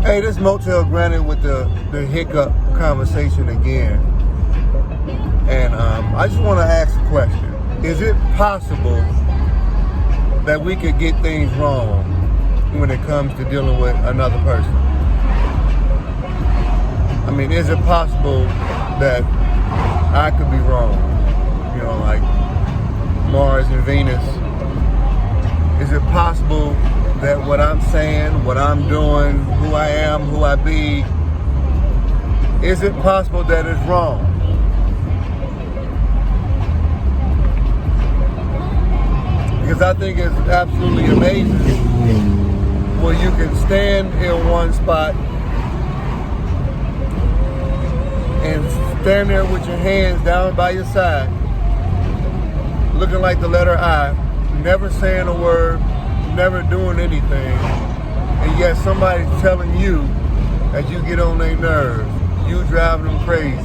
Hey, this Motell Granite with the Hiccup Conversation again. And I just want to ask a question. Is it possible that we could get things wrong when it comes to dealing with another person? I mean, is it possible that I could be wrong? You know, like Mars and Venus. Is it possible that what I'm saying, what I'm doing, who I am, who I be, is it possible that it's wrong? Because I think it's absolutely amazing where you can stand in one spot and stand there with your hands down by your side, looking like the letter I, never saying a word, never doing anything, and yet somebody's telling you as you get on their nerves, you driving them crazy,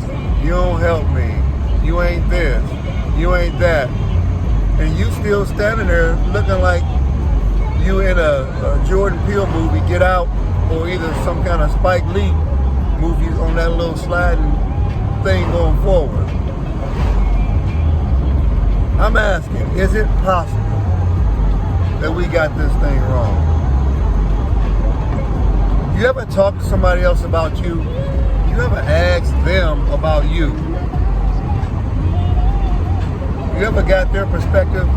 you don't help me, you ain't this, you ain't that, and you still standing there looking like you in a Jordan Peele movie, Get Out, or either some kind of Spike Lee movie on that little sliding thing going forward. I'm asking, is it possible that we got this thing wrong? You ever talk to somebody else about you? You ever ask them about you? You ever got their perspective?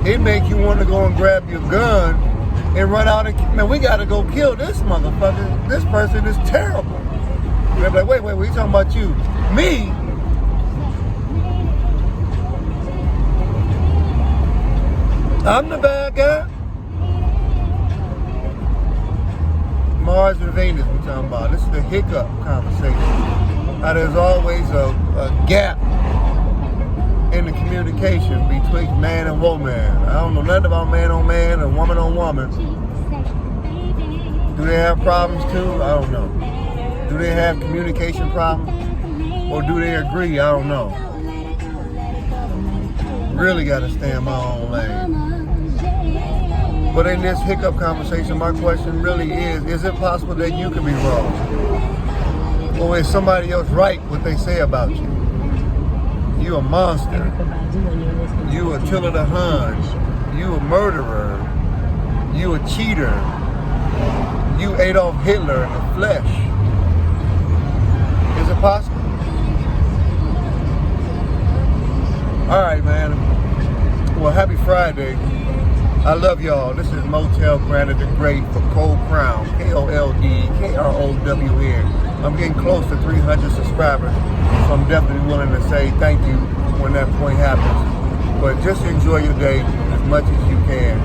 It make you want to go and grab your gun and run out and, man, we got to go kill this motherfucker. This person is terrible. They're like, wait, we talking about you. Me? I'm the bad guy. Mars and Venus we're talking about. This is the Hiccup Conversation. Now there's always a gap in the communication between man and woman. I don't know nothing about man on man and woman on woman. Do they have problems too? I don't know. Do they have communication problems? Or do they agree? I don't know. Really got to stay in my own lane. But in this Hiccup Conversation, my question really is it possible that you could be wrong? Or is somebody else right what they say about you? You a monster. You Attila the Hun. You a murderer. You a cheater. You Adolf Hitler in the flesh. Is it possible? All right, man. Well, happy Friday. I love y'all. This is Motell Granite the Great for Cold Crown. KOLDKROWN. I'm getting close to 300 subscribers, so I'm definitely willing to say thank you when that point happens. But just enjoy your day as much as you can.